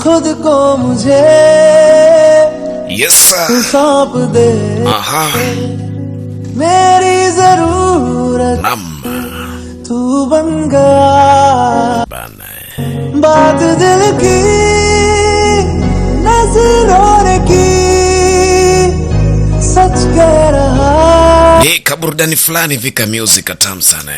खुद को मुझे yes sir सौंप दे मेरी जरूरत तू बन गया बात दिल की नजरों की सच कह रहा ni kaburudani fulani vika music tamu sana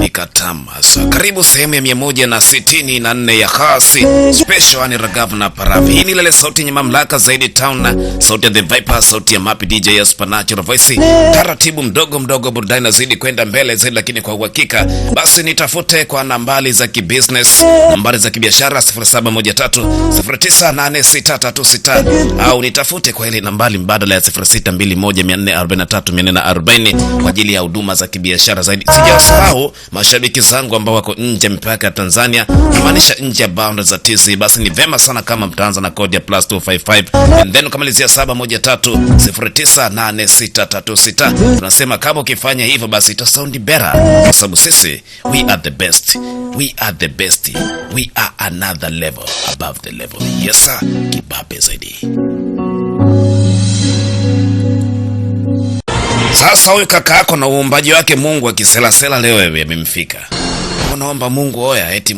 ni katamu hasa. Karibu sehemu ya 164 ya Khasi special ni Ragavu na Paravi. Hii ni ile sauti yenye mamlaka zaidi town na sauti ya The Viper, sauti ya Mapi DJ ya Supernatural Voice. Taratibu mdogo mdogo burudani nazidi kwenda mbele zaidi, lakini kwa uhakika basi nitafute kwa nambari za kibusiness, nambari za kibiashara 0713098636 au nitafute kwa ile nambari mbadala ya 0621443440 kwa ajili ya huduma za kibiashara zaidi. Sijasahau mashabiki zangu ambao wako nje mpaka Tanzania, kumaanisha nje ya boundaries za TZ, basi ni vema sana kama mtaanza na kodi ya +255 and then ukamalizia 713098636. Tunasema kama ukifanya hivyo basi ita sound better, kwa sababu sisi we are the best, we are the best, we are another level above the level. Yes sir, kibabe zaidi. Sasa huyu kaka yako na uombaji wake Mungu akiselasela leo yamemfika. Unaomba Mungu oya eti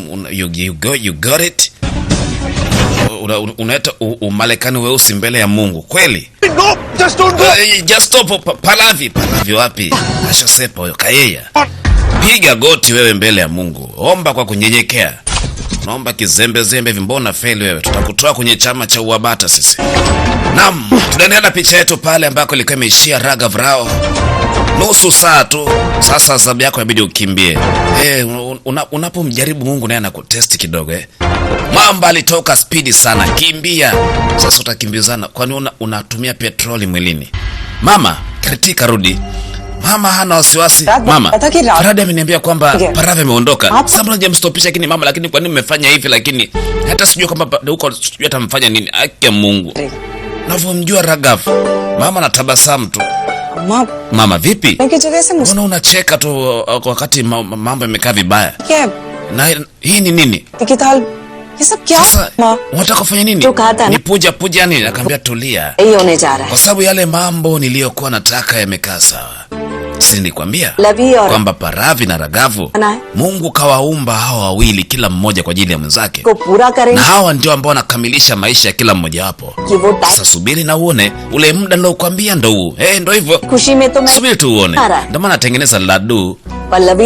you got it. Unaeta umalekani weusi mbele ya Mungu. Kweli? No, just stop. Palavi wapi? Ashasepa huyo kayeya. Piga goti wewe mbele ya Mungu. Omba kwa kunyenyekea. Naomba kizembe vimbona feli wewe. Tutakutoa kwenye chama cha uabata sisi. Naam, tunaendelea na picha yetu pale ambako ilikuwa imeishia Ragavu Rao. Nusu saa tu. Sasa sababu yako inabidi ukimbie. Unapomjaribu Mungu naye anakutest kidogo Mamba alitoka speedi sana, kimbia. Sasa utakimbizana kwani unatumia petroli mwilini. Mama, kritika rudi. Mama hana wasiwasi. Mama, Faradi ameniambia kwamba Paravi ameondoka. Sasa mbona hujamstopisha kini mama, lakini kwa nini mmefanya hivi, lakini hata sijui kwamba huko sijui atamfanya nini. Haki ya Mungu. Navomjua Ragavu. Mama anatabasamu tu. Mama vipi? Mbona unacheka tu wakati mambo yamekaa vibaya? Na hii ni nini? Sasa, unataka kufanya nini? Ni puja nini? Nakwambia tulia. Kwa sababu yale mambo niliyokuwa nataka yamekaa sawa. Si nilikwambia kwamba Paravi na Ragavu Mungu kawaumba hawa wawili kila mmoja kwa ajili ya mwenzake. Na hawa ndio ambao wanakamilisha maisha ya kila mmoja wapo. Sasa subiri na uone ule muda nilokuambia ndo huu. Ndo hivyo. Subiri tu uone. Ndio maana natengeneza ladu.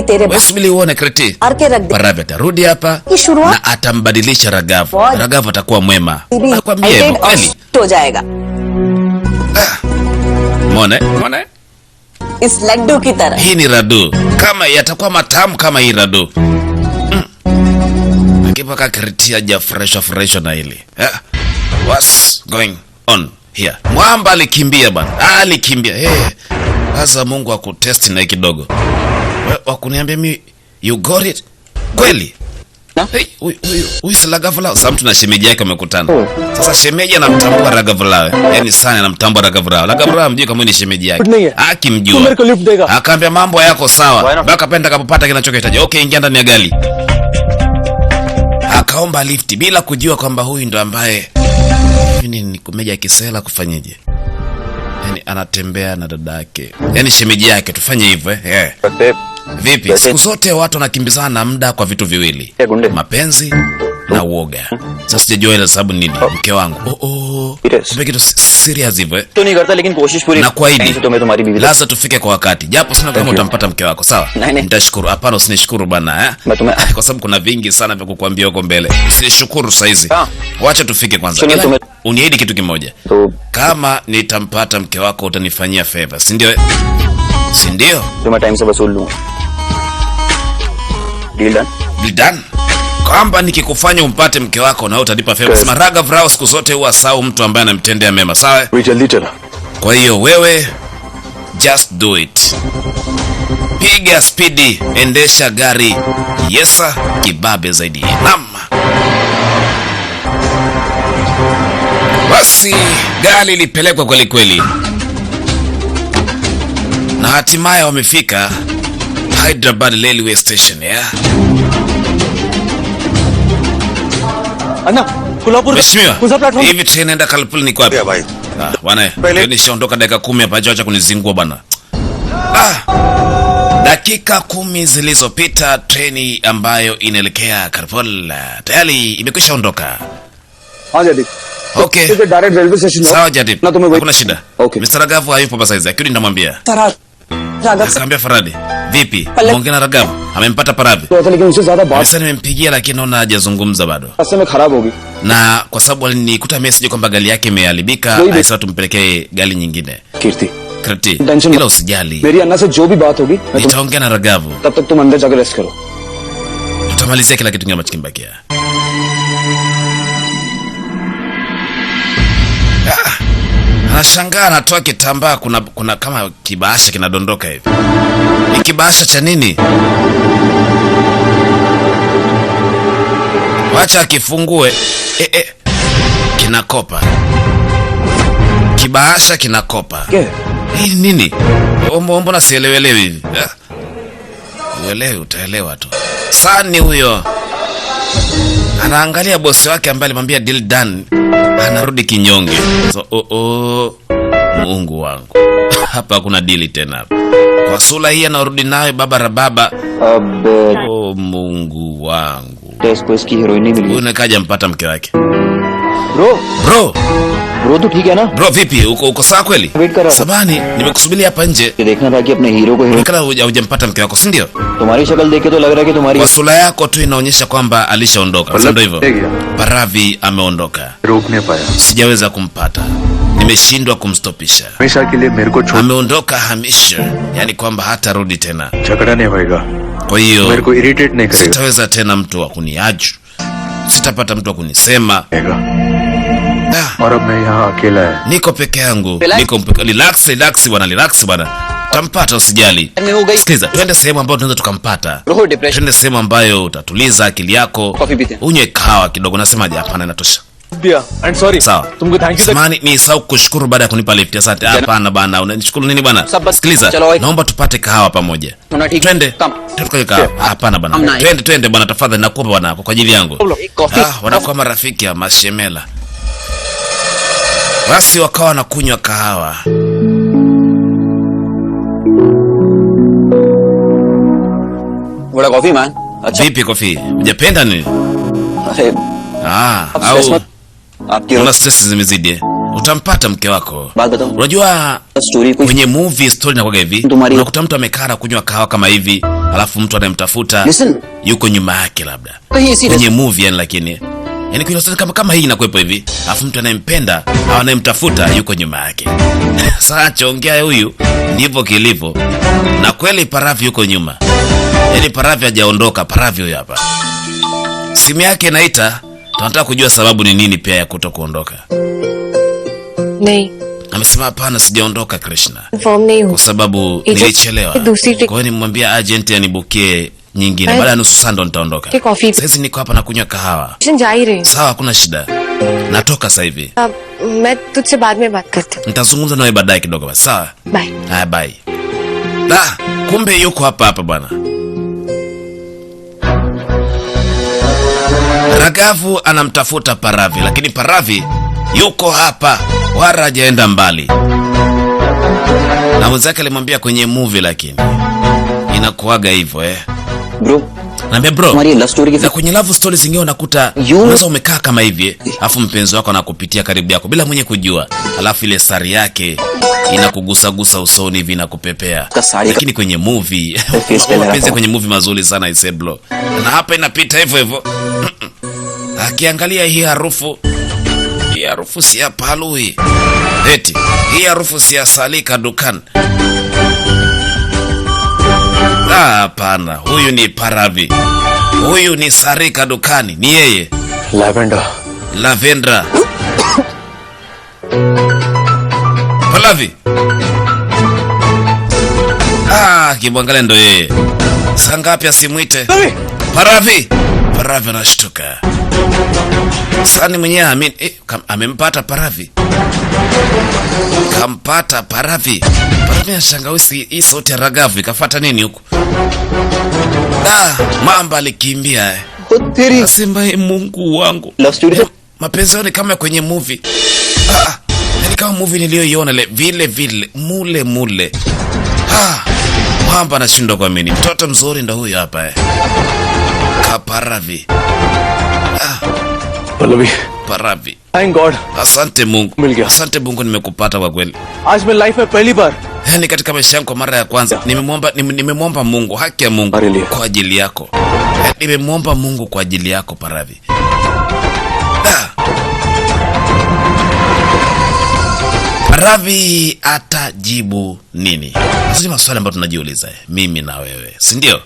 Wewe subiri uone kreti. Paravi atarudi hapa na atambadilisha Ragavu. Ragavu atakuwa mwema. Nakwambia hivyo kweli. Mone? Is laddu ki tarah. Hii ni radu. Kama yatakuwa matamu kama hii radu. Akipaka kritia ja fresh na hili. What's going on here? Mwamba alikimbia bana. Alikimbia. Sasa Mungu akutest na kidogo. Wakuniambia mimi you got it. Kweli? Huyu si Ragavu Rao. Sasa mtu na shemeji yake wamekutana. Sasa shemeji anamtambua Ragavu Rao. Yaani sana anamtambua Ragavu Rao. Ragavu Rao mjui kama ni shemeji yake. Akimjua. Akaambia mambo yako sawa. Baka penda kapopata kinachokuhitaji. Okay, ingia ndani ya gari. Akaomba lift bila kujua kwamba huyu ndo ambaye ni kumeja kisela kufanyaje. Yaani anatembea na dada yake. Yaani shemeji yake tufanye hivyo Vipi? Siku zote watu wanakimbizana na muda kwa vitu viwili. Mapenzi na uoga. Sasa sijajua ile sababu nini mke wangu. Kumbe kitu serious hivyo na kuahidi lazima tufike kwa wakati. Japo sina kama utampata mke wako, sawa? Nitashukuru. Hapana, usinishukuru bana kwa sababu kuna vingi sana vya kukuambia huko mbele. Usinishukuru saa hizi. Wacha tufike kwanza. Uniahidi kitu kimoja. Kama nitampata mke wako utanifanyia favor, si ndio? Si ndio? Tuma time se vasul lunga. Deal done? Kwamba nikikufanya umpate mke wako na utanipa favor. Sema Ragavu Rao siku zote huwa sawa mtu ambaye anamtendea mema, sawa? Kwa hiyo wewe just do it. Piga speedi, endesha gari. Yesa, kibabe zaidi. Naam. Basi gari lipelekwa kweli. Na hatimaye wamefika Hyderabad Railway Station, Anna, Kolhapur Mheshimiwa, कौन सा platform hivi treni inaenda Kalpul ni kwapi? भाई Ah, bwana, nishaondoka dakika 10 hapa, acha kunizingua bwana. Dakika 10 zilizopita treni ambayo inaelekea Kalpul tayari imekwisha ondoka. हाँ जयदीप Okay. तो direct railway station जाओ Sawa Jadip. ना तुम्हें Hakuna shida. Okay. Mr. Ragavu hayupo hapa saizi. Akirudi nitamwambia. Farad. Raghav sir. Akaambia Faradi, vipi? Pale- Muongea na Ragavu. Amempata Paravi. तो ऐसा लेकिन उससे ज्यादा बात Sasa nimempigia lakini naona hajazungumza bado. रास्ते में खराब होगी Na kwa sababu alinikuta message kwamba gari yake imeharibika, Ndio. alisema tumpelekee gari nyingine. कीर्ति Kriti, Tension ila मत- usijali. मेरी अन्ना से जो भी बात होगी मैं Nitaongea na Ragavu. तब तक तुम अंदर जाकर रेस्ट करो Tutamalizia kila kitu ambacho kimbakia. Anashangaa anatoa kitambaa, kuna kama kibahasha kinadondoka hivi. Ni kibahasha cha nini? Wacha akifungue. Kinakopa. Kibahasha kinakopa. क्या Hii nini? Mbona sielewelewi hivi? Uelewi, utaelewa tu. Sani huyo anaangalia bosi wake ambaye alimwambia deal done, anarudi kinyonge. So, Mungu wangu. Hapa kuna deal tena. Kwa sura hii anarudi nayo baba rababa. अब Oh, Mungu wangu. Test को इसकी हीरोइन नहीं मिली Huyu nakaja mpata mke wake. Bro Bro, bro तो ठीक है ना bro vipi? Uko sawa kweli? Wait karo. Sabani, nimekusubiria hapa nje. ये देखना था कि अपने हीरो को heroine Kala hujampata mke wako, si ndio? तुम्हारी शक्ल देख के तो लग रहा है कि तुम्हारी Kwa sura yako tu inaonyesha kwamba alishaondoka. Si ndio hivyo? Paravi ameondoka. रोक नहीं पाया Sijaweza kumpata. Nimeshindwa kumstopisha. हमेशा के लिए मेरे को छोड़ Ameondoka hamisha, yani kwamba hatarudi tena. झगड़ा नहीं होएगा Kwa मेरे hiyo को इरिटेट नहीं करेगा sitaweza tena mtu wa kuniaju, sitapata mtu wa kunisema. और अब मैं यहाँ अकेला है Niko peke yangu, Relax. niko relax bwana. Tampata, usijali. Time हो गई. Sikiliza, twende sehemu ambayo tunaweza tukampata. Roho depression. Twende sehemu ambayo utatuliza akili yako. Coffee pite. Unywe kahawa kidogo. Nasemaje? Hapana, inatosha. दिया and sorry Sawa. तुमको thank you Samahani, ni sawa kushukuru baada ya kunipa lift. Asante. Hapana bana, unanishukuru nini bana? Sabat. Sikiliza, Chalo, naomba tupate kahawa pamoja. Una ठीक Twende. Come. Tukanye kahawa. Hapana bana. Amna. Twende bana, tafadhali nakuomba bana, kwa ajili yangu. एक coffee. Wanakuwa marafiki ya mashemela. Basi wakawa wanakunywa kahawa. बड़ा coffee man अच्छा Vipi Kofi? Hujapenda nini? अरे Au stress मत आपकी una stress zimezidi? Utampata mke wako. बात बताओ Unajua story कोई kwenye movie story inakuwa hivi. Tumari- Unakuta mtu amekaa na kunywa kahawa kama hivi, alafu mtu anayemtafuta Listen. yuko nyuma yake labda. कहीं ऐसी Kwenye movie yani, lakini yani kwenye story kama hii inakuwepo hivi, alafu mtu anayempenda au anayemtafuta yuko nyuma yake. Sasa chongea huyu, ndivyo kilivyo. Na kweli Paravi yuko nyuma. Yaani Paravi hajaondoka, Paravi huyo hapa. Simu yake inaita, tunataka kujua sababu ni nini pia ya kutokuondoka. नहीं Amesema hapana, sijaondoka Krishna, form नहीं हो kwa sababu Agent, nilichelewa. दूसरी टिक- Kwa hiyo nimwambia agent anibukie nyingine, Ay. baada ya nusu saa ndo nitaondoka. Ki coffee- Sasa niko hapa na kunywa kahawa. Station जा ही रही हूँ Sawa, hakuna shida. Natoka sasa hivi. अब मैं तुझसे बाद में बात करती हूँ Nitazungumza nawe baadaye kidogo basi. Sawa? Bye Haya, bye. Da, kumbe yuko hapa bwana. Ragavu anamtafuta Paravi, lakini Paravi yuko hapa, wala hajaenda mbali. Na mwenzake alimwambia kwenye movie, lakini inakuaga hivyo bro Naambia bro, हमारी love story na kwenye love stories zingine unakuta You- unaweza umekaa kama hivi, alafu mpenzi wako anakupitia karibu yako bila mwenye kujua, alafu ile sari yake inakugusagusa usoni hivi na kupepea. Kasari- Lakini kwenye movie face pe mapenzi lera kwenye movie mazuri sana iseblo, na hapa inapita hivyo hivyo. Akiangalia hii harufu si ya palui, eti hii harufu si ya salika dukani. Hapana, huyu ni Paravi, huyu ni Sarika dukani, ni yeye lavender Lavendra. Paravi, kimwangalia ndo yeye. Saa ngapi asimwite Paravi? Paravi anashtuka. Sani mwenyewe amini, amempata Paravi. Kampata Paravi. Paravi anashangaa, hii sauti ya Ragavu ikafuata nini huku? Mamba alikimbia. तेरी Nasema Mungu wangu. Love story से Mapenzi yao ni kama kwenye movie. Ni kama movie niliyoiona vile vile mule. Mwamba anashindwa kuamini. Mtoto mzuri ndo huyo hapa Kaparavi. Pallavi Paravi. Thank God Asante Mungu. मिल गया। Asante Mungu nimekupata kwa kweli. आज मैं लाइफ में पहली बार Yaani katika maisha yangu kwa mara ya kwanza nimemwomba Mungu, haki ya Mungu kwa ajili yako. Nimemwomba Mungu kwa ajili yako Paravi. Paravi atajibu nini? Hizi maswali ambayo tunajiuliza mimi na wewe, si ndio?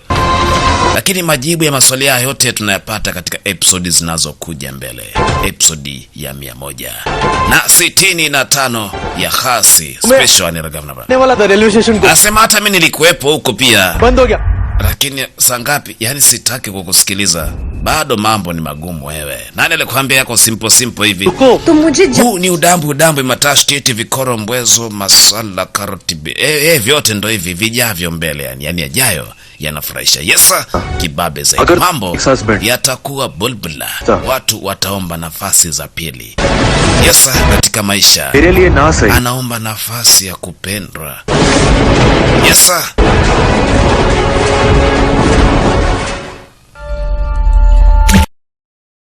Lakini majibu ya maswali haya yote tunayapata katika episodi zinazokuja mbele. Episodi ya 165 ya Khasi special ni Raghavna. ने वाला था railway station को Nasema hata mimi nilikuwepo huko pia. बंद हो गया Lakini saa ngapi? Yaani sitaki kukusikiliza. Bado mambo ni magumu wewe. Nani alikwambia yako simple hivi? रुको तुम मुझे Huu ni udambu matashtiti vikoro mbwezo masala karoti vyote ndo hivi vijavyo mbele yani yajayo yanafurahisha. Yesa kibabe zaidi. Agar Mambo husband yatakuwa bulbula. Watu wataomba nafasi za pili. Yesa katika maisha मेरे लिए ना सही anaomba nafasi ya kupendwa. Yesa